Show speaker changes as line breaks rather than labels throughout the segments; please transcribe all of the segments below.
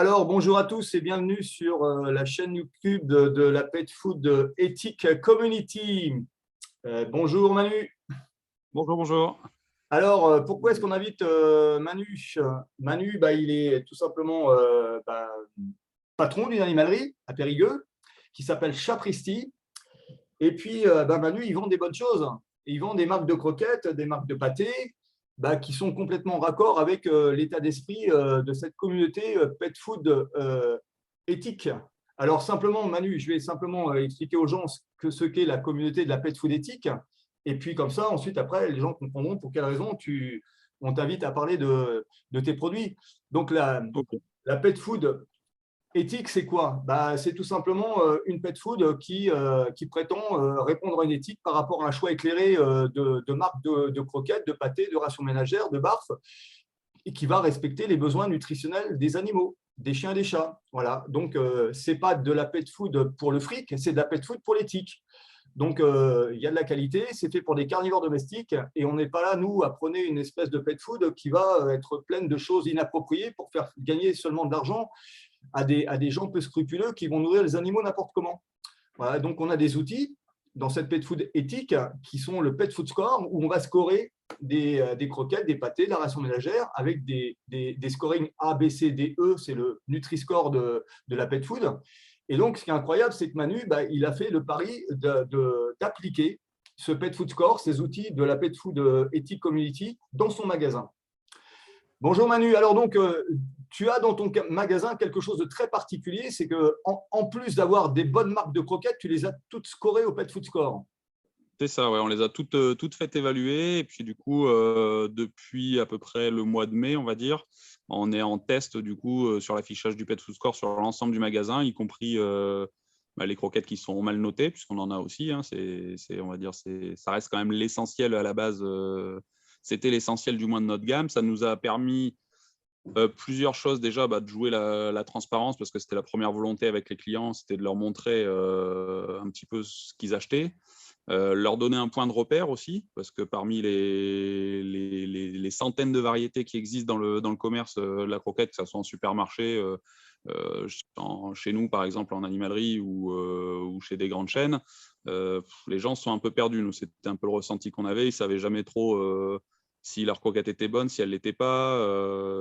Alors, bonjour à tous et bienvenue sur la chaîne YouTube de la Pet Food Ethic Community. Bonjour Manu.
Bonjour, bonjour.
Alors, pourquoi est-ce qu'on invite Manu? Manu, il est tout simplement patron d'une animalerie à Périgueux qui s'appelle Chapristi. Et puis, Manu, il vend des bonnes choses. Il vend des marques de croquettes, des marques de pâtés, qui sont complètement en raccord avec l'état d'esprit de cette communauté pet food éthique. Alors, simplement, Manu, je vais simplement expliquer aux gens ce qu'est la communauté de la pet food éthique. Et puis, comme ça, ensuite, après, les gens comprendront pour quelles raisons on t'invite à parler de tes produits. Donc,
Ok.
la pet food éthique, c'est quoi? C'est tout simplement une pet food qui prétend répondre à une éthique par rapport à un choix éclairé de marques de croquettes, de pâtés, de rations ménagères, de barf, et qui va respecter les besoins nutritionnels des animaux, des chiens et des chats. Voilà. Donc, ce n'est pas de la pet food pour le fric, c'est de la pet food pour l'éthique. Donc, il y a de la qualité, c'est fait pour des carnivores domestiques et on n'est pas là, nous, à prôner une espèce de pet food qui va être pleine de choses inappropriées pour faire gagner seulement de l'argent à des gens peu scrupuleux qui vont nourrir les animaux n'importe comment. Voilà, donc, on a des outils dans cette pet food éthique qui sont le Pet Food Score, où on va scorer des croquettes, des pâtés, de la ration ménagère avec des scorings A, B, C, D, E. C'est le Nutri-Score de la pet food. Et donc, ce qui est incroyable, c'est que Manu, il a fait le pari d'appliquer ce Pet Food Score, ces outils de la Pet Food Ethic Community, dans son magasin. Bonjour Manu, alors donc tu as dans ton magasin quelque chose de très particulier, c'est que en plus d'avoir des bonnes marques de croquettes, tu les as toutes scorées au Pet Food Score.
C'est ça, ouais, on les a toutes faites évaluer. Et puis, du coup, depuis à peu près le mois de mai, on va dire, on est en test du coup sur l'affichage du Pet Food Score sur l'ensemble du magasin, y compris les croquettes qui sont mal notées, puisqu'on en a aussi. Hein, on va dire, ça reste quand même l'essentiel à la base. C'était l'essentiel du moins de notre gamme. Ça nous a permis plusieurs choses déjà, de jouer la transparence, parce que c'était la première volonté avec les clients, c'était de leur montrer un petit peu ce qu'ils achetaient. Leur donner un point de repère aussi, parce que parmi les centaines de variétés qui existent dans le commerce de la croquette, que ce soit en supermarché, chez nous par exemple en animalerie ou chez des grandes chaînes, les gens sont un peu perdus. Nous, c'était un peu le ressenti qu'on avait. Ils ne savaient jamais trop si leur croquette était bonne, si elle ne l'était pas.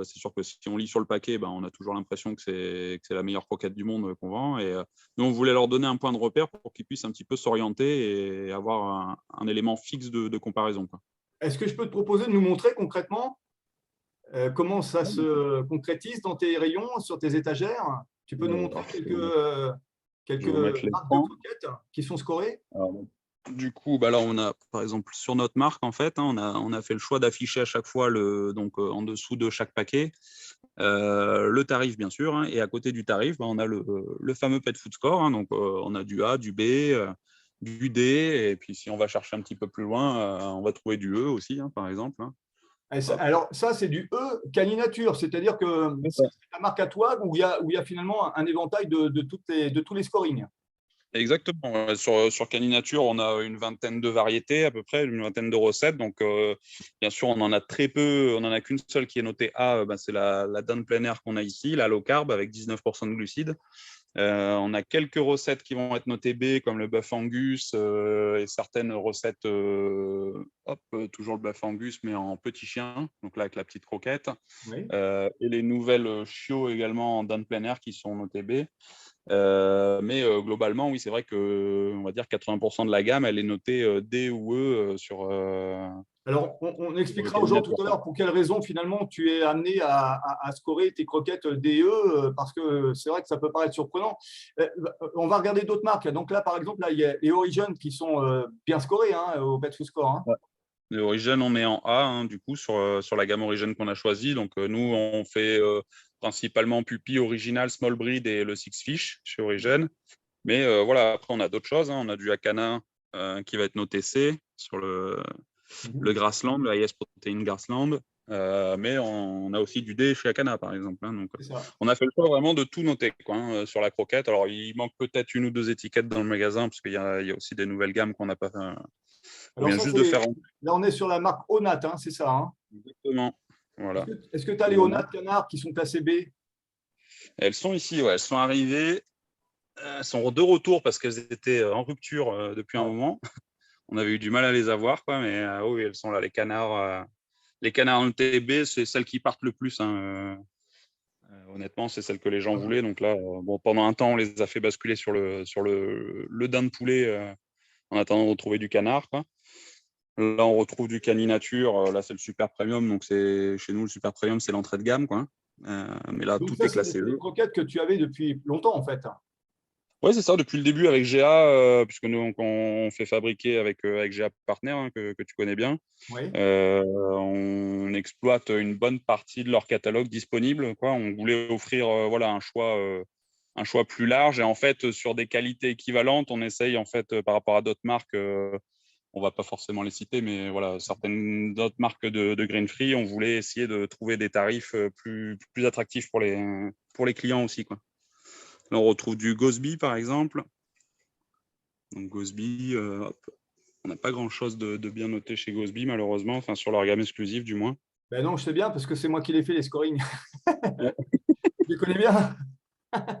C'est sûr que si on lit sur le paquet, on a toujours l'impression que c'est la meilleure croquette du monde qu'on vend. Et nous, on voulait leur donner un point de repère pour qu'ils puissent un petit peu s'orienter et avoir un élément fixe de comparaison, quoi.
Est-ce que je peux te proposer de nous montrer concrètement comment ça se concrétise dans tes rayons, sur tes étagères? Tu peux nous montrer
Alors,
quelques
je vais vous mettre
marques de
l'écran.
croquettes qui sont scorées?
Alors, du coup, là, on a, par exemple, sur notre marque, en fait, hein, on a fait le choix d'afficher à chaque fois, en dessous de chaque paquet, le tarif, bien sûr. Hein, et à côté du tarif, on a le fameux Pet Food Score. Hein, donc, on a du A, du B, du D. Et puis, si on va chercher un petit peu plus loin, on va trouver du E aussi, hein, par exemple. Hein. Hop.
Alors, ça, c'est du E Caninature, c'est-à-dire que
C'est
c'est
ça.
la marque à toi où il y a finalement un éventail de tous les scorings.
Exactement. Ouais. Sur Caninature, on a une vingtaine de variétés, à peu près, une vingtaine de recettes. Donc, bien sûr, on en a très peu. On n'en a qu'une seule qui est notée A. C'est la dinde plein air qu'on a ici, la low carb, avec 19% de glucides. On a quelques recettes qui vont être notées B, comme le bœuf Angus et certaines recettes, toujours le bœuf Angus, mais en petit chien, donc là avec la petite croquette.
Oui.
Et les nouvelles chiots également en dinde plein air qui sont notées B. Mais globalement, oui, c'est vrai que on va dire 80% de la gamme, elle est notée D ou E
Alors, on
sur
expliquera aux gens tout
Caninature,
à
quoi.
l'heure pour quelles raisons finalement tu es amené à scorer tes croquettes DE, parce que c'est vrai que ça peut paraître surprenant. On va regarder d'autres marques. Donc là, par exemple, là, il y a les Origin qui sont bien scorés au Pet Food Score. Hein.
Ouais. Les Origin, on est en A, hein, du coup, sur la gamme Origin qu'on a choisie. Donc, nous, on fait principalement Puppy, Original, Small Breed et le Six Fish chez Origin. Mais voilà, après, on a d'autres choses. Hein. On a du Akana qui va être noté C sur le Grassland, le Highest Protein Grassland. Mais on a aussi du D chez Akana, par exemple. Hein. Donc,
C'est ça.
on a fait le choix vraiment de tout noter, quoi, hein, sur la croquette. Alors, il manque peut-être une ou deux étiquettes dans le magasin, parce qu'il y a aussi des nouvelles gammes qu'on n'a pas. On
Alors
vient
ça,
juste de faire.
là, on est sur la marque Onat, hein, c'est ça. Hein.
Exactement. Voilà.
Est-ce que tu as les Onat canards qui sont classés B?
Elles sont ici, ouais, elles sont arrivées. Elles sont de retour parce qu'elles étaient en rupture depuis un
Ouais.
moment. On avait eu du mal à les avoir, quoi, mais oui, elles sont là. Les canards MTB, c'est celles qui partent le plus, hein. Honnêtement, c'est celles que les gens voulaient. Donc là, bon, pendant un temps, on les a fait basculer sur le daim de poulet en attendant de retrouver du canard, quoi. Là, on retrouve du caninature. Là, c'est le super premium. Donc, chez nous, le super premium, c'est l'entrée de gamme, quoi. Mais là,
Donc
tout
ça,
est
c'est
classé
des
E.
croquettes que tu avais depuis longtemps, en fait.
Oui, c'est ça, depuis le début avec GA, puisque nous, on fait fabriquer avec GA Partner, hein, que tu connais bien.
Oui.
On exploite une bonne partie de leur catalogue disponible, quoi. On voulait offrir voilà, un choix plus large. Et en fait, sur des qualités équivalentes, on essaye, en fait, par rapport à d'autres marques, on ne va pas forcément les citer, mais voilà, certaines d'autres marques de Green Free, on voulait essayer de trouver des tarifs plus attractifs pour les clients aussi, quoi. Là, on retrouve du Gosby, par exemple. Donc, Gosby, on n'a pas grand-chose de bien noté chez Gosby, malheureusement, enfin, sur leur gamme exclusive, du moins.
Ben non, je sais bien, parce que c'est moi qui l'ai fait, les scorings.
Ouais.
Je les connais bien.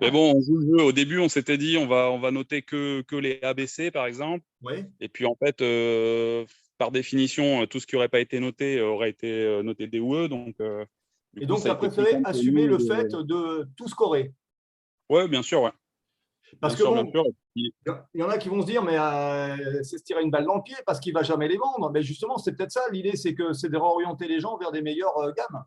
Mais bon, on joue le jeu. Au début, on s'était dit, on va noter que les ABC, par exemple.
Oui.
Et puis, en fait, par définition, tout ce qui n'aurait pas été noté aurait été noté D ou E. Donc, du
Et
coup,
donc,
ça
tu
a
as
été plus
préféré
simple pour
assumer
nous
le
de...
fait de tout scorer.
Ouais, bien sûr, ouais.
Parce
Bien
que
sûr, bien
bon,
sûr. Et puis,
il y en a qui vont se dire, mais c'est se tirer une balle dans le pied parce qu'il ne va jamais les vendre. Mais justement, c'est peut-être ça l'idée, c'est de réorienter les gens vers des meilleures gammes.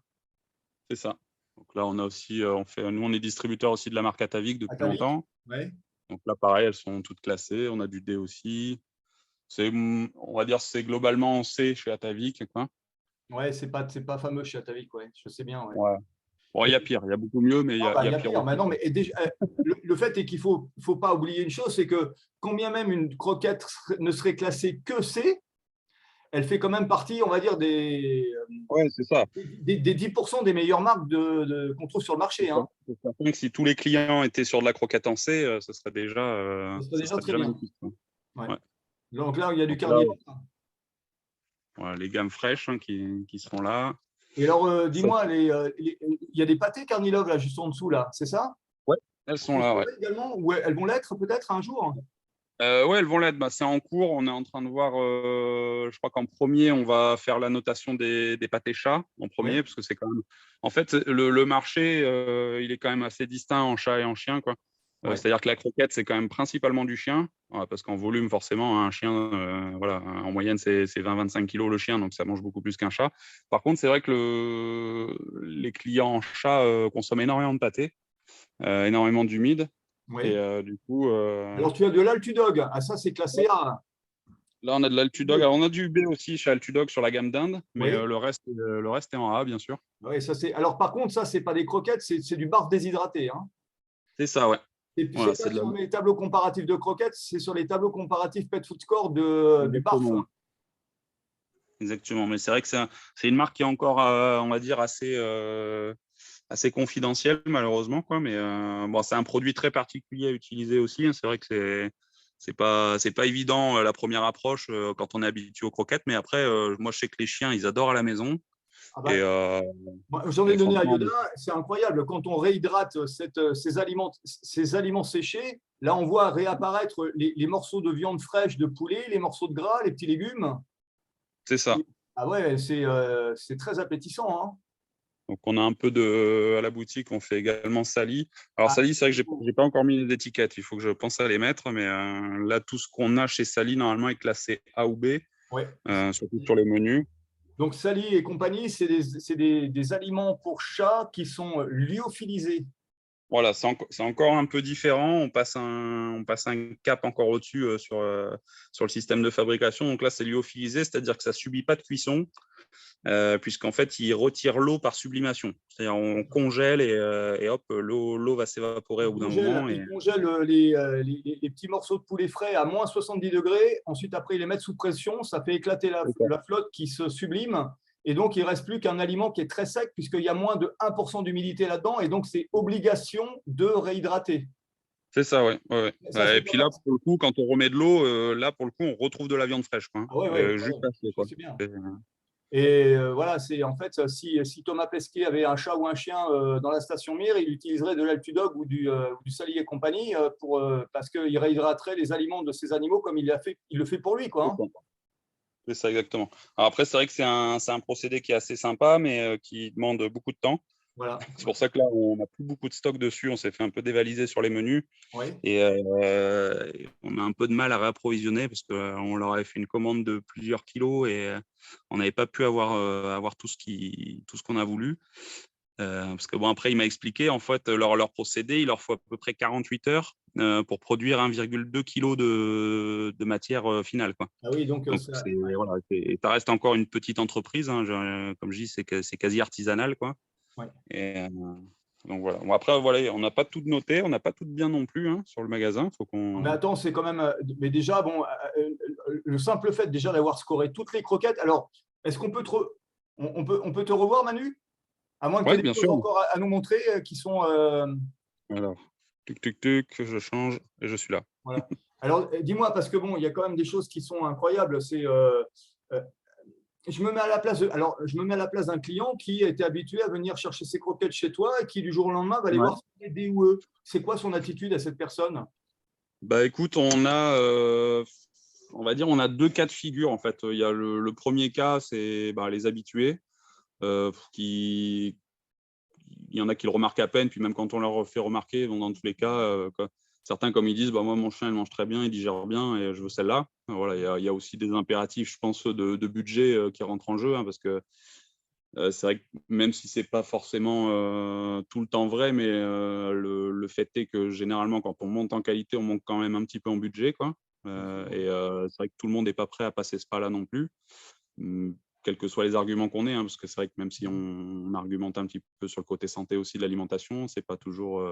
c'est ça. Donc là, on a aussi, nous, on est distributeur aussi de la marque Atavik depuis
Atavic.
longtemps.
Oui.
Donc là, pareil, elles sont toutes classées. On a du D aussi. On va dire, c'est globalement en C chez Atavik, quoi.
Ouais, c'est pas fameux chez Atavic, ouais. Je sais bien, ouais.
Ouais. Bon, il y a pire, il y a beaucoup mieux, mais
Ah bah,
il
il
y
y
a
a
pire
pire. Mais
aussi.
non, mais déjà, le fait est qu'il faut pas oublier une chose, c'est que quand bien même une croquette ne serait classée que C, elle fait quand même partie, on va dire,
Ouais, c'est ça.
des 10% des meilleures marques qu'on trouve sur le marché, hein.
C'est certain que si tous les clients étaient sur de la croquette en C,
Ça serait
ce
déjà
serait
très
déjà
bien.
magnifique, quoi.
Ouais.
Ouais.
Donc là, il y a du
Donc là,
carnivore.
voilà, les gammes fraîches, hein, qui sont là.
Et alors,
Ça-
dis-moi, il y a des pâtés Carnilove là, juste en dessous, là, c'est ça?
Ouais, elles sont
Elles
là,
sont
ouais.
là également, ou elles vont l'être peut-être un jour?
Ouais, elles vont l'être. Bah, c'est en cours. On est en train de voir. Je crois qu'en premier, on va faire la notation des pâtés chats en
Oui,
premier, parce que c'est quand même. En fait, le marché, il est quand même assez distinct en chat et en chien, quoi.
ouais.
C'est-à-dire que la croquette, c'est quand même principalement du chien, voilà, parce qu'en volume, forcément, un chien, voilà, en moyenne, c'est 20-25 kilos le chien, donc ça mange beaucoup plus qu'un chat. Par contre, c'est vrai que les clients en chat consomment énormément de pâtés, énormément d'humide, et
Oui.
du coup.
Alors, tu as de l'Altudog. Ah, ça, c'est classé A.
Là, on a de l'Altudog. Alors, on a du B aussi chez Altudog sur la gamme d'Inde, mais
Oui.
le reste est en A, bien sûr.
Oui, ça c'est. Alors, par contre, ça, c'est pas des croquettes, c'est du barf déshydraté, hein.
C'est ça, ouais.
C'est
Voilà,
pas
c'est de la...
sur les tableaux comparatifs de croquettes, c'est sur les tableaux comparatifs Pet Food Score du barf.
Exactement. Exactement. Mais c'est vrai que c'est une marque qui est encore, on va dire, assez confidentielle, malheureusement, quoi. Mais bon, c'est un produit très particulier à utiliser aussi, hein. C'est vrai que c'est pas évident la première approche quand on est habitué aux croquettes. Mais après, moi, je sais que les chiens, ils adorent à la maison.
Ah
Et,
bah, moi, j'en ai
et
donné à
franchement,
Yoda, c'est incroyable. Quand on réhydrate ces aliments séchés, là, on voit réapparaître les morceaux de viande fraîche de poulet, les morceaux de gras, les petits légumes.
c'est ça.
Ah ouais, c'est très appétissant, hein.
Donc, on a un peu à la boutique, on fait également Sally. Alors,
Ah,
Sally, c'est vrai que j'ai pas encore mis les étiquettes. Il faut que je pense à les mettre. Mais là, tout ce qu'on a chez Sally, normalement, est classé A ou B,
ouais.
surtout sur les menus.
Donc, Sally et compagnie, c'est des aliments pour chats qui sont lyophilisés.
Voilà, c'est encore un peu différent. On passe un cap encore au-dessus sur le système de fabrication. Donc là, c'est lyophilisé, c'est-à-dire que ça ne subit pas de cuisson, puisqu'en fait, il retire l'eau par sublimation. C'est-à-dire on congèle et hop, l'eau va s'évaporer au
Ils
bout d'un
congèlent,
moment.
ils congèlent les petits morceaux de poulet frais à moins 70 degrés. Ensuite, après, ils les mettent sous pression. Ça fait éclater la flotte qui se sublime. Et donc, il ne reste plus qu'un aliment qui est très sec, puisqu'il y a moins de 1% d'humidité là-dedans. Et donc, c'est obligation de réhydrater.
C'est ça, ouais. Ouais, ouais.
Ça,
Ouais,
c'est
et
pas
puis là,
mal.
pour le coup, quand on remet de l'eau, là, pour le coup, on retrouve de la viande fraîche, quoi,
Ah ouais, ouais,
juste
ouais,
à chaud,
ça,
quoi.
c'est bien. Et voilà, c'est en fait, si Thomas Pesquet avait un chat ou un chien dans la station Mir, il utiliserait de l'Altudog ou du Salier et compagnie parce qu'il réhydraterait les aliments de ces animaux comme il le fait pour lui, quoi.
C'est ça. C'est ça, exactement. Alors après, c'est vrai que c'est un procédé qui est assez sympa, mais qui demande beaucoup de temps.
Voilà.
C'est pour ça que là, on n'a plus beaucoup de stock dessus. On s'est fait un peu dévaliser sur les menus
Oui.
et on a un peu de mal à réapprovisionner parce qu'on leur avait fait une commande de plusieurs kilos et on n'avait pas pu avoir tout ce qu'on a voulu. Parce que bon, après, il m'a expliqué, en fait, leur procédé, il leur faut à peu près 48 heures pour produire 1,2 kg de matière finale, quoi.
Ah oui, donc
Donc,
ouais.
voilà, ça reste encore une petite entreprise, hein, comme je dis, c'est quasi artisanal, quoi.
Ouais.
Et, donc voilà. Bon, après, voilà, on n'a pas tout noté, on n'a pas tout bien non plus, hein, sur le magasin. Faut
Mais
qu'on.
attends, c'est quand même. Mais déjà, bon, le simple fait déjà d'avoir scoré toutes les croquettes. Alors, est-ce qu'on peut on peut te revoir, Manu? À moins que tu aies
Ouais,
des
bien
choses
sûr.
encore à nous montrer qui sont.
Alors, tuc, je change et je suis là.
Voilà. Alors, dis-moi, parce que bon, il y a quand même des choses qui sont incroyables. Euh, je me mets à la place alors, je me mets à la place d'un client qui était habitué à venir chercher ses croquettes chez toi et qui, du jour au lendemain, va aller
Ouais.
voir si c'est D ou E. C'est quoi son attitude à cette personne?
Bah écoute, on va dire, on a deux cas de figure en fait. Il y a le premier cas, c'est les habitués, qui, il y en a qui le remarquent à peine, puis même quand on leur fait remarquer, bon, dans tous les cas, certains comme ils disent, bah moi mon chien il mange très bien, il digère bien et je veux celle-là. Voilà, il y a aussi des impératifs, je pense, de budget qui rentrent en jeu, hein, parce que c'est vrai que même si c'est pas forcément tout le temps vrai, mais le fait est que généralement, quand on monte en qualité, on monte quand même un petit peu en budget, quoi. Et c'est vrai que tout le monde n'est pas prêt à passer ce pas-là non plus, quels que soient les arguments qu'on ait, hein, parce que c'est vrai que même si on argumente un petit peu sur le côté santé aussi de l'alimentation, c'est pas toujours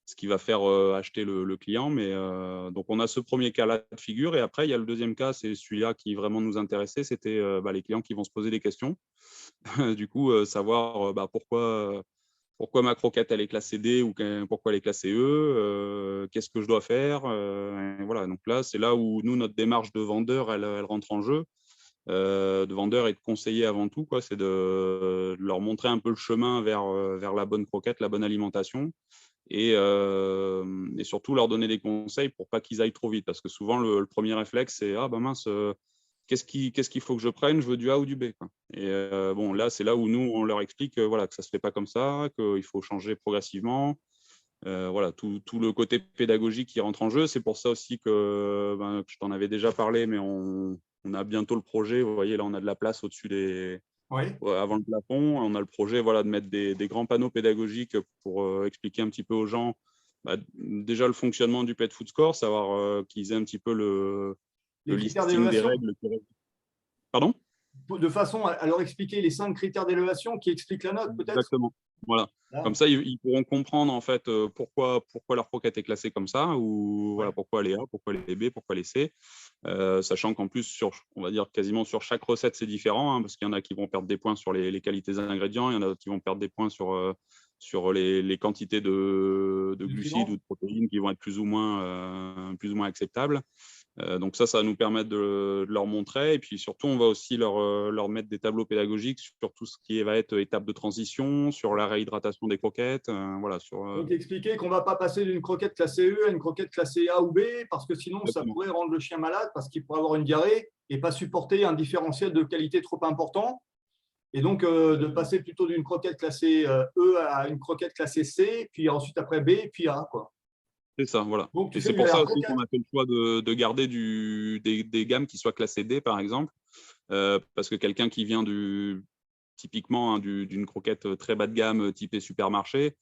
ce qui va faire acheter le client. Mais donc on a ce premier cas-là de figure, et après il y a le deuxième cas, c'est celui-là qui vraiment nous intéressait, c'était les clients qui vont se poser des questions. Du coup, savoir pourquoi ma croquette elle est classée D ou pourquoi elle est classée E, qu'est-ce que je dois faire. Et voilà, donc là, c'est là où nous, notre démarche de vendeur, elle rentre en jeu. De vendeur et de conseiller avant tout, quoi, c'est de leur montrer un peu le chemin vers la bonne croquette, la bonne alimentation, et surtout leur donner des conseils pour pas qu'ils aillent trop vite. Parce que souvent, le premier réflexe, c'est ah ben mince, qu'est-ce qu'il faut que je prenne? Je veux du A ou du B, quoi. Et bon, là, c'est là où nous, on leur explique voilà, que ça se fait pas comme ça, qu'il faut changer progressivement. Voilà, tout le côté pédagogique qui rentre en jeu. C'est pour ça aussi que je t'en avais déjà parlé, mais on a bientôt le projet. Vous voyez, là, on a de la place au-dessus
Oui.
avant le plafond. On a le projet, voilà, de mettre des grands panneaux pédagogiques pour expliquer un petit peu aux gens déjà le fonctionnement du Pet Food Score, savoir qu'ils aient un petit peu
Les
le
critères
listing des
d'élévation,
règles. Pardon?
de façon à leur expliquer les 5 critères d'élévation qui expliquent la note, peut-être.
Exactement. Voilà. Comme
Là.
ça, ils pourront comprendre en fait pourquoi leur croquette est classée comme ça, ou
Ouais.
voilà, pourquoi elle est A, pourquoi elle est B, pourquoi elle est C. Sachant qu'en plus, on va dire quasiment sur chaque recette, c'est différent, hein, parce qu'il y en a qui vont perdre des points sur les qualités des ingrédients, il y en a d'autres qui vont perdre des points sur les quantités de glucides ou
Nutriments.
de protéines qui vont être plus ou moins acceptables. Donc ça va nous permettre de leur montrer. Et puis surtout, on va aussi leur mettre des tableaux pédagogiques sur tout ce qui va être étape de transition, sur la réhydratation des croquettes. Voilà,
Donc, expliquer qu'on ne va pas passer d'une croquette classée E à une croquette classée A ou B, parce que sinon, ça
exactement.
pourrait rendre le chien malade, parce qu'il pourrait avoir une diarrhée et pas supporter un différentiel de qualité trop important. Et donc, de passer plutôt d'une croquette classée E à une croquette classée C, puis ensuite après B, puis A, quoi.
C'est ça, voilà.
Donc, tu
Et
fais
c'est
du
pour ça
alors,
aussi
croquette.
qu'on a fait le choix de garder des gammes qui soient classées D, par exemple, parce que quelqu'un qui vient typiquement d'une croquette très bas de gamme typée supermarché,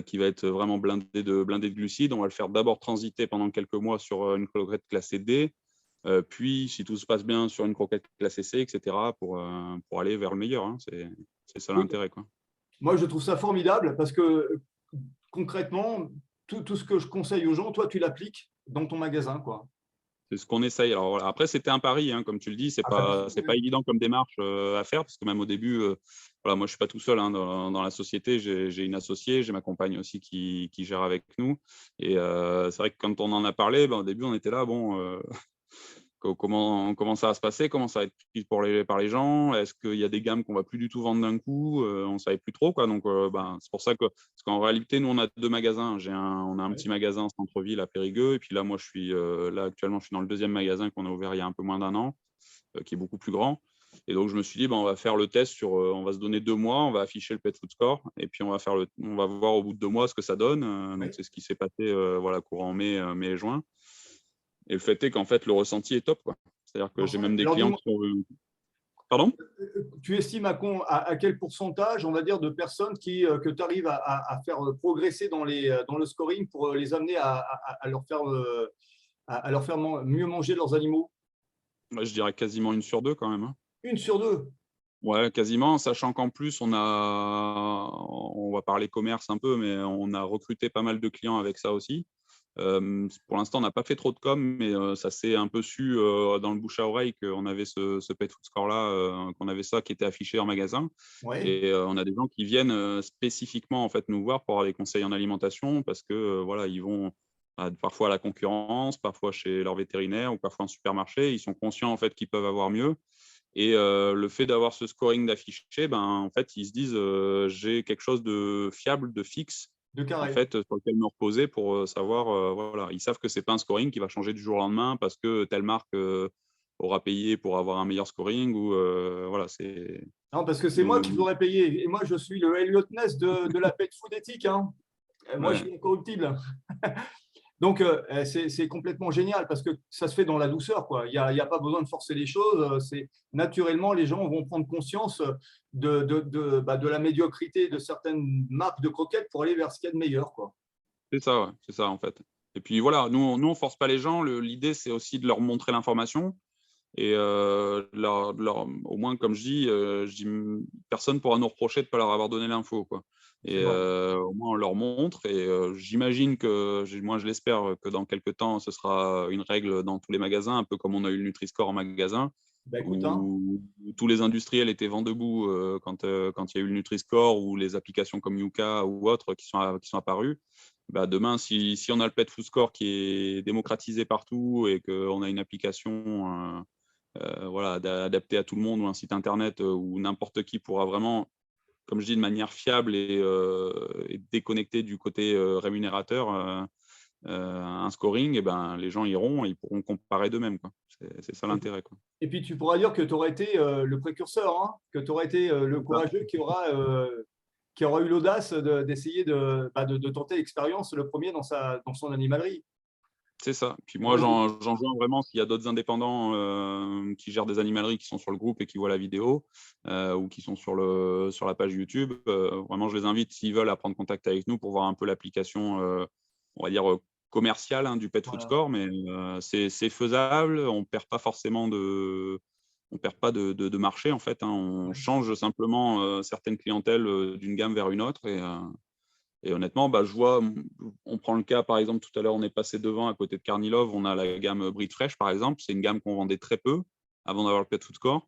qui va être vraiment blindé de glucides, on va le faire d'abord transiter pendant quelques mois sur une croquette classée D, puis si tout se passe bien sur une croquette classée C, etc., pour aller vers le meilleur, hein. C'est ça
Oui.
l'intérêt, quoi.
Moi, je trouve ça formidable parce que concrètement, tout ce que je conseille aux gens, toi, tu l'appliques dans ton magasin, quoi.
C'est ce qu'on essaye. Alors voilà. Après, c'était un pari, hein, comme tu le dis, c'est
Ah, bah, bien
pas
sûr,
c'est pas
oui.
évident comme démarche à faire, parce que même au début, voilà, moi je suis pas tout seul, hein, dans la société. J'ai une associée, j'ai ma compagne aussi qui gère avec nous. Et c'est vrai que quand on en a parlé, au début on était là, bon, comment ça va se passer, comment ça va être pris par les gens, est-ce qu'il y a des gammes qu'on va plus du tout vendre d'un coup, on ne savait plus trop, quoi. Donc, c'est pour ça que, parce qu'en réalité, nous, on a 2 magasins. On a un petit magasin en centre-ville à Périgueux, et puis là, moi, je suis là actuellement, je suis dans le 2e magasin qu'on a ouvert il y a un peu moins d'1 an, qui est beaucoup plus grand. Et donc, je me suis dit, on va faire le test on va se donner 2 mois, on va afficher le Pet Food Score, et puis on va voir au bout de 2 mois ce que ça donne. Donc, c'est ce qui s'est passé courant mai et juin. Et le fait est qu'en fait, le ressenti est top, quoi. C'est-à-dire que j'ai même des clients qui sont… Pardon ?
Tu estimes à quel pourcentage, on va dire, de personnes que tu arrives à faire progresser dans le scoring pour les amener à leur faire mieux manger leurs animaux?
Je dirais quasiment 1 sur 2 quand même, hein.
1 sur 2?
Ouais, quasiment, sachant qu'en plus, on va parler commerce un peu, mais on a recruté pas mal de clients avec ça aussi. Pour l'instant, on n'a pas fait trop de com, mais ça s'est un peu su dans le bouche à oreille qu'on avait ce Pet Food Score-là, qu'on avait ça qui était affiché en magasin.
Ouais.
Et on a des gens qui viennent spécifiquement en fait, nous voir pour avoir des conseils en alimentation parce que ils vont parfois à la concurrence, parfois chez leur vétérinaire ou parfois en supermarché. Ils sont conscients en fait qu'ils peuvent avoir mieux. Et le fait d'avoir ce scoring d'affiché, en fait, ils se disent j'ai quelque chose de fiable, de fixe,
De carré.
en fait, sur lequel me reposer pour savoir. Voilà. Ils savent que c'est pas un scoring qui va changer du jour au lendemain parce que telle marque aura payé pour avoir un meilleur scoring ou voilà. C'est
Non, parce que c'est moi qui voudrais payer. Et moi, je suis le Elliot Ness de la pet food éthique, hein. Moi, je suis incorruptible. Donc, c'est complètement génial parce que ça se fait dans la douceur, quoi. Il y a pas besoin de forcer les choses. Naturellement, les gens vont prendre conscience de la médiocrité de certaines marques de croquettes pour aller vers ce qu'il y a de meilleur, quoi.
C'est ça, ouais, c'est ça en fait. Et puis voilà, nous on force pas les gens. L'idée, c'est aussi de leur montrer l'information. Et au moins, comme je dis, personne ne pourra nous reprocher de ne pas leur avoir donné l'info, quoi. Et au moins, on leur montre. Et j'imagine moi, je l'espère, que dans quelques temps, ce sera une règle dans tous les magasins, un peu comme on a eu le Nutri-Score en magasin,
Écoute, hein.
où tous les industriels étaient vent debout quand il y a eu le Nutri-Score ou les applications comme Yuka ou autres qui sont apparues. Demain, si on a le Pet Food Score qui est démocratisé partout et qu'on a une application adapté à tout le monde ou un site internet où n'importe qui pourra vraiment, comme je dis, de manière fiable et déconnectée du côté rémunérateur, un scoring, et les gens iront et ils pourront comparer d'eux-mêmes, quoi. C'est ça l'intérêt, quoi.
Et puis, tu pourras dire que tu aurais été le précurseur, hein, que tu aurais été le courageux qui aura eu l'audace d'essayer de tenter l'expérience, le premier dans son animalerie.
C'est ça. Puis moi, j'en joins vraiment s'il y a d'autres indépendants qui gèrent des animaleries qui sont sur le groupe et qui voient la vidéo ou qui sont sur la page YouTube. Vraiment, je les invite, s'ils veulent, à prendre contact avec nous pour voir un peu l'application, on va dire, commerciale, hein, du Pet Food Score. Mais c'est faisable. On ne perd pas forcément de marché, en fait, hein. On change simplement certaines clientèles d'une gamme vers une autre. Et honnêtement, je vois, on prend le cas, par exemple, tout à l'heure, on est passé devant à côté de Carnilov, on a la gamme Breed Fresh, par exemple. C'est une gamme qu'on vendait très peu avant d'avoir le Pet Food Score.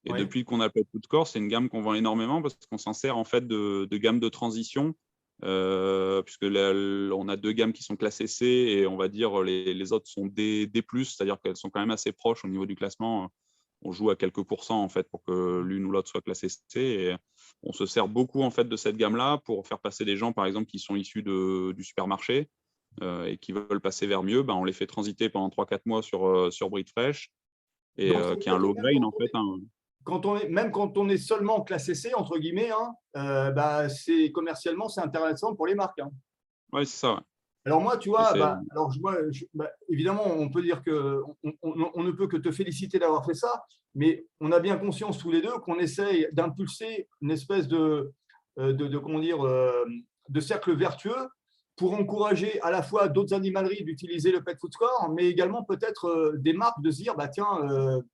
Et depuis qu'on a le Pet Food Score, c'est une gamme qu'on vend énormément parce qu'on s'en sert en fait de gamme de transition, puisque on a 2 gammes qui sont classées C et on va dire les autres sont D+, c'est-à-dire qu'elles sont quand même assez proches au niveau du classement. On joue à quelques pourcents en fait pour que l'une ou l'autre soit classée C. Et on se sert beaucoup en fait de cette gamme-là pour faire passer des gens, par exemple, qui sont issus du supermarché et qui veulent passer vers mieux. On les fait transiter pendant 3-4 mois sur Breed Fresh et qui est un low grain en fait.
Même quand on est seulement classé C, entre guillemets, hein, commercialement, c'est intéressant pour les marques, hein.
Oui, c'est ça. Ouais.
Alors moi, tu vois, évidemment, on peut dire on ne peut que te féliciter d'avoir fait ça, mais on a bien conscience tous les deux qu'on essaye d'impulser une espèce comment dire, de cercle vertueux pour encourager à la fois d'autres animaleries d'utiliser le Pet Food Score, mais également peut-être des marques de se dire, tiens,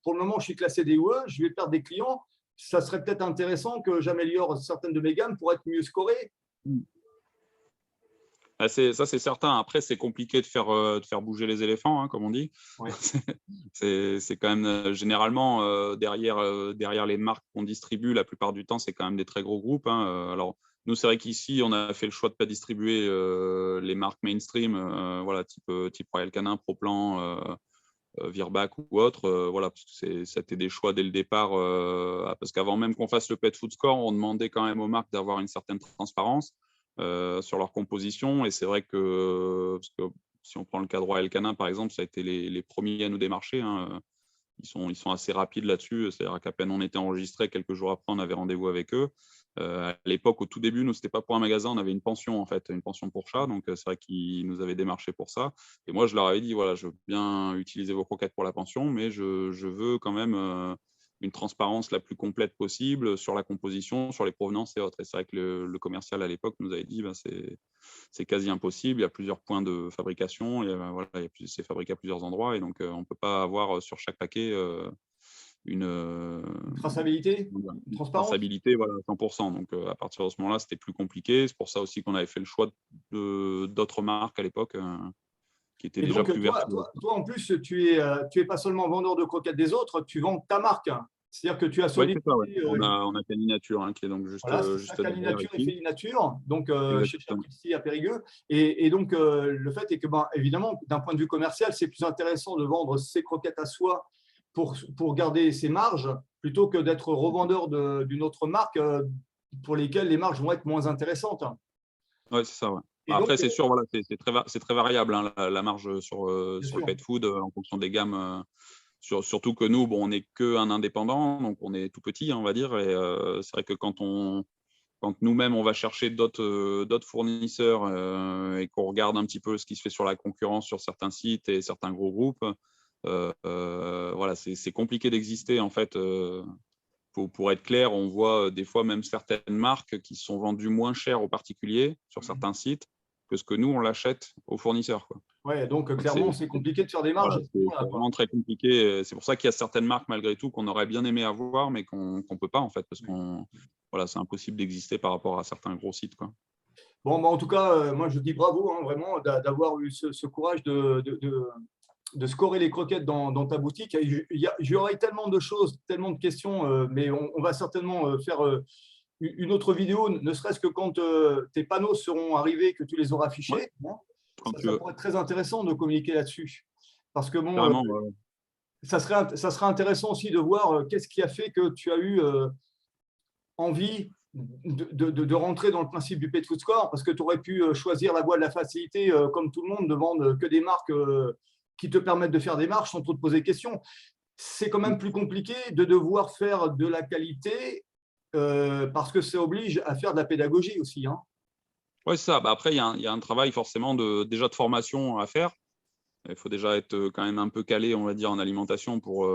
pour le moment, je suis classé DOE, je vais perdre des clients, ça serait peut-être intéressant que j'améliore certaines de mes gammes pour être mieux scorées.
Ça, c'est certain. Après, c'est compliqué de faire bouger les éléphants, hein, comme on dit.
Ouais.
C'est quand même généralement derrière les marques qu'on distribue, la plupart du temps, c'est quand même des très gros groupes, hein. Alors, nous, c'est vrai qu'ici, on a fait le choix de ne pas distribuer les marques mainstream, type Royal Canin, Pro Plan, Virbac ou autre, voilà, parce que c'était des choix dès le départ, parce qu'avant même qu'on fasse le pet food score, on demandait quand même aux marques d'avoir une certaine transparence sur leur composition. Et c'est vrai que, parce que si on prend le cas de Royal Canin, par exemple, ça a été les premiers à nous démarcher, hein. Ils sont assez rapides là-dessus. C'est-à-dire qu'à peine on était enregistré, quelques jours après, on avait rendez-vous avec eux. À l'époque, au tout début, nous, c'était pas pour un magasin, on avait une pension, en fait, une pension pour chat. Donc, c'est vrai qu'ils nous avaient démarché pour ça. Et moi, je leur avais dit, voilà, je veux bien utiliser vos croquettes pour la pension, mais je veux quand même une transparence la plus complète possible sur la composition, sur les provenances et autres. Et c'est vrai que le commercial à l'époque nous avait dit, bah, c'est quasi impossible. Il y a plusieurs points de fabrication. Et, voilà, c'est fabriqué à plusieurs endroits. Et donc, on ne peut pas avoir sur chaque paquet une
traçabilité, une transparence.
traçabilité, voilà, 100%. Donc, à partir de ce moment-là, c'était plus compliqué. C'est pour ça aussi qu'on avait fait le choix d'autres marques à l'époque qui étaient
Et
déjà
donc,
plus vertueuses.
toi, en plus, tu es pas seulement vendeur de croquettes des autres, tu vends ta marque. C'est-à-dire que tu as
Oui, c'est ça, ouais.
sollicité.
On a Caninature, hein, qui est donc
Voilà, c'est ça,
juste derrière
Caninature et
ici.
Félinature, donc chez
Exactement.
Chapristi à Périgueux. Et donc, le fait est que, ben, évidemment, d'un point de vue commercial, c'est plus intéressant de vendre ses croquettes à soi pour garder ses marges plutôt que d'être revendeur d'une autre marque pour lesquelles les marges vont être moins intéressantes.
Oui, c'est ça, ouais.
Et donc,
Après, c'est sûr, voilà, c'est très variable, hein, la marge sur
bien
le
sûr.
pet food en fonction des gammes. Surtout que nous, bon, on n'est qu'un indépendant, donc on est tout petit, hein, on va dire. Et c'est vrai que quand nous-mêmes, on va chercher d'autres fournisseurs et qu'on regarde un petit peu ce qui se fait sur la concurrence sur certains sites et certains gros groupes, voilà, c'est compliqué d'exister, en fait. Pour être clair, on voit des fois même certaines marques qui sont vendues moins cher aux particuliers sur certains sites que ce que nous, on l'achète aux fournisseurs, quoi.
Ouais, donc
Donc,
clairement, c'est compliqué de faire des marges
voilà,
à ce
c'est
moment-là, quoi.
vraiment très compliqué. C'est pour ça qu'il y a certaines marques, malgré tout, qu'on aurait bien aimé avoir, mais qu'on ne peut pas, en fait, parce qu'on voilà, c'est impossible d'exister par rapport à certains gros sites, quoi.
Bon, bah, en tout cas, moi, je dis bravo, hein, vraiment, d'avoir eu ce courage de scorer les croquettes dans ta boutique. J'aurais tellement de choses, tellement de questions, mais on va certainement faire une autre vidéo, ne serait-ce que quand tes panneaux seront arrivés, que tu les auras
Ouais,
affichés. Hein.
quand tu
Ça
veux.
pourrait être très intéressant de communiquer là-dessus. Parce que bon,
Carrément,
ça serait intéressant aussi de voir qu'est-ce qui a fait que tu as eu envie de rentrer dans le principe du pet food score, parce que tu aurais pu choisir la voie de la facilité, comme tout le monde, de vendre que des marques qui te permettent de faire des marches sans trop te poser de questions. C'est quand même plus compliqué de devoir faire de la qualité parce que ça oblige à faire de la pédagogie aussi. Hein.
ouais, c'est ça. Bah, après, il y a un travail forcément déjà de formation à faire. Il faut déjà être quand même un peu calé, on va dire, en alimentation pour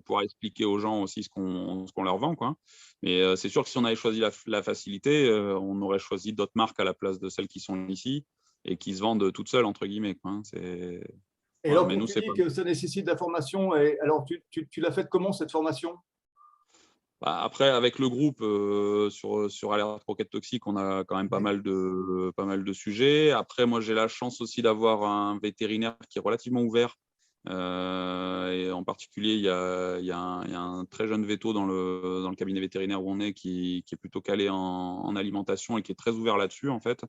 pouvoir expliquer aux gens aussi ce qu'on leur vend, quoi. Mais c'est sûr que si on avait choisi la facilité, on aurait choisi d'autres marques à la place de celles qui sont ici et qui se vendent toutes seules, entre guillemets, quoi, hein.
Et
Voilà.
alors,
Mais
quand
nous,
tu
c'est
dis
pas.
que ça nécessite de la formation, alors tu l'as faite comment cette formation?
Bah, après, avec le groupe sur Alerte Roquette Toxique, on a quand même pas mal de sujets. Après, moi, j'ai la chance aussi d'avoir un vétérinaire qui est relativement ouvert. Et en particulier, il y a un très jeune véto dans le cabinet vétérinaire où on est qui est plutôt calé en alimentation et qui est très ouvert là-dessus, en fait.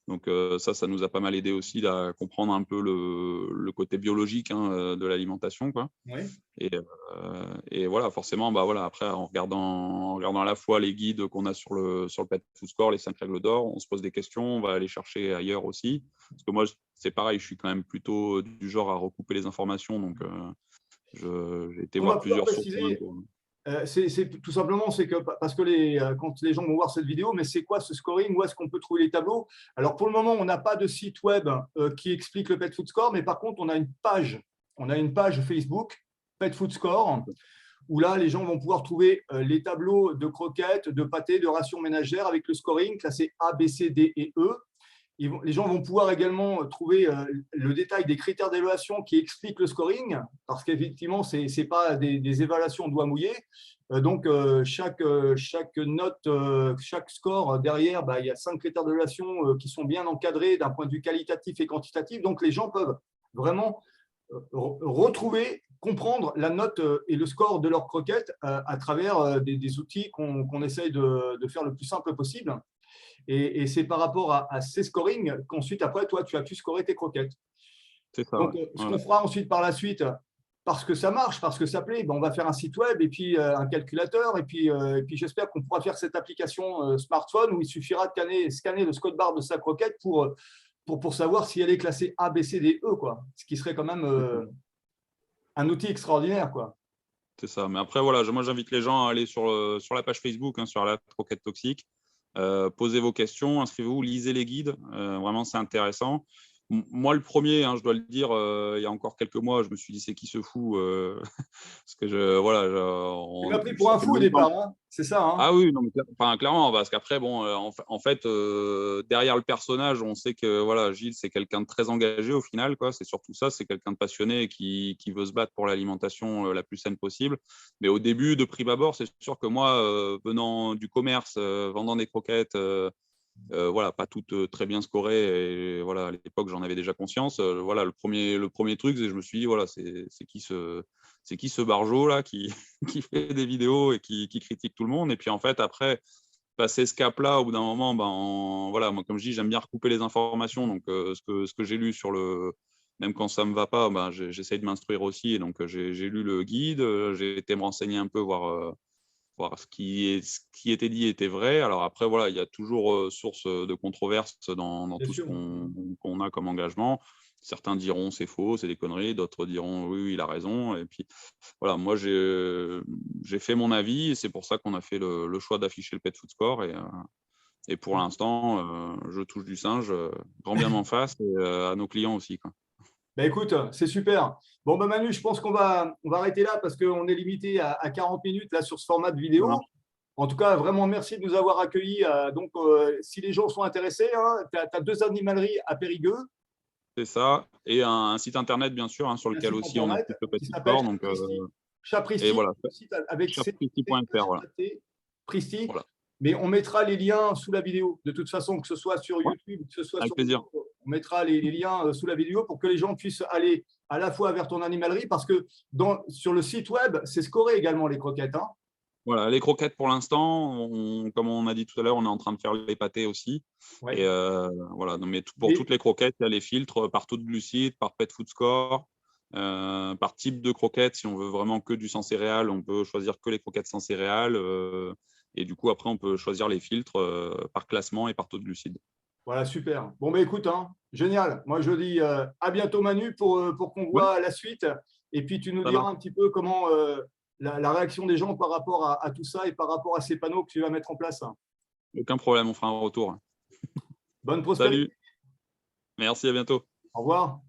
Donc ça nous a pas mal aidé aussi à comprendre un peu le côté biologique, hein, de l'alimentation, quoi.
Oui.
Et voilà, forcément, bah voilà, après, en regardant à la fois les guides qu'on a sur le Pet Food Score, les 5 règles d'or, on se pose des questions, on va aller chercher ailleurs aussi. Parce que moi, c'est pareil, je suis quand même plutôt du genre à recouper les informations. Donc, j'ai été
On va
voir
pouvoir
plusieurs sources.
préciser. C'est tout simplement, c'est que parce que quand les gens vont voir cette vidéo, mais c'est quoi ce scoring? Où est-ce qu'on peut trouver les tableaux? Alors pour le moment, on n'a pas de site web qui explique le Pet Food Score, mais par contre, on a une page. On a une page Facebook, Pet Food Score, où là, les gens vont pouvoir trouver les tableaux de croquettes, de pâtés, de rations ménagères avec le scoring classé A, B, C, D et E. Les gens vont pouvoir également trouver le détail des critères d'évaluation qui expliquent le scoring, parce qu'effectivement, ce n'est pas des évaluations doigt mouillé. Donc, chaque note, chaque score derrière, bah, il y a 5 critères d'évaluation qui sont bien encadrés d'un point de vue qualitatif et quantitatif. Donc, les gens peuvent vraiment retrouver, comprendre la note et le score de leur croquette à travers des outils qu'on essaye de faire le plus simple possible. Et c'est par rapport à ces scorings qu'ensuite, après, toi, tu as pu scorer tes croquettes.
C'est ça,
Donc,
ouais.
ce
Voilà.
qu'on fera ensuite par la suite, parce que ça marche, parce que ça plaît. Ben, on va faire un site web et puis un calculateur. Et puis j'espère qu'on pourra faire cette application smartphone où il suffira de scanner le code barre de sa croquette pour savoir si elle est classée A, B, C, D, E, quoi. Ce qui serait quand même un outil extraordinaire, quoi.
C'est ça. Mais après, voilà, moi, j'invite les gens à aller sur la page Facebook, sur la croquette toxique. Posez vos questions, inscrivez-vous, lisez les guides. Vraiment, c'est intéressant. Moi, le premier, je dois le dire, il y a encore quelques mois, je me suis dit, c'est qui se fout parce que
Tu m'as pris pour un fou au départ, hein, c'est ça, hein?
Ah oui, non, mais clairement, parce qu'après, bon, en fait, derrière le personnage, on sait que voilà, Gilles, c'est quelqu'un de très engagé au final, quoi. C'est surtout ça, c'est quelqu'un de passionné et qui veut se battre pour l'alimentation la plus saine possible. Mais au début, de prime abord, c'est sûr que moi, venant du commerce, vendant des croquettes, voilà, pas toutes très bien scorées, et voilà, à l'époque, j'en avais déjà conscience. Voilà, le premier truc, c'est que je me suis dit, voilà, c'est qui ce barjot là qui fait des vidéos et qui critique tout le monde. Et puis en fait, après, passer ce cap-là, au bout d'un moment, voilà, moi, comme je dis, j'aime bien recouper les informations. Donc, ce que j'ai lu même quand ça ne me va pas, j'essaye de m'instruire aussi. Et donc, j'ai lu le guide, j'ai été me renseigner un peu, voir ce qui était dit était vrai. Alors après, voilà, il y a toujours source de controverse dans tout ce qu'on a comme engagement. Certains diront c'est faux, c'est des conneries, d'autres diront oui, il a raison. Et puis voilà, moi j'ai fait mon avis et c'est pour ça qu'on a fait le choix d'afficher le Pet Food Score. Et pour l'instant, je touche du singe, grand bien m'en fasse, et à nos clients aussi, quoi.
Ben écoute, c'est super. Bon, ben Manu, je pense qu'on va arrêter là parce qu'on est limité à 40 minutes là, sur ce format de vidéo.
Voilà.
En tout cas, vraiment, merci de nous avoir accueillis. Donc, si les gens sont intéressés, hein, tu as 2 animaleries à Périgueux.
C'est ça. Et un site internet, bien sûr, sur
Un
lequel
site
aussi on
internet
occupe le
qui
Petit
s'appelle
Sport. Donc, et
Chapristi,
voilà,
le site avec
chapristi.fr. Voilà.
Pristi.
Voilà.
Mais on mettra les liens sous la vidéo. De toute façon, que ce soit sur
Ouais,
YouTube, que ce soit
avec
sur
plaisir.
YouTube, on mettra les liens sous la vidéo pour que les gens puissent aller à la fois vers ton animalerie, parce que sur le site web, c'est scoré également les croquettes, hein.
Voilà, les croquettes pour l'instant, comme on a dit tout à l'heure, on est en train de faire les pâtés aussi.
Ouais.
Et voilà, non, mais pour toutes les croquettes, il y a les filtres par taux de glucides, par Pet Food Score, par type de croquettes. Si on veut vraiment que du sans céréales, on peut choisir que les croquettes sans céréales. Et du coup, après, on peut choisir les filtres par classement et par taux de glucides.
Voilà, super. Bon, ben écoute, hein, génial. Moi, je dis à bientôt, Manu, pour qu'on
Ouais,
voit la suite. Et puis, tu nous
ça
diras
marche.
un petit peu comment la réaction des gens par rapport à tout ça et par rapport à ces panneaux que tu vas mettre en place.
Aucun problème, on fera un retour.
Bonne prospérité.
Salut, merci, à bientôt.
Au revoir.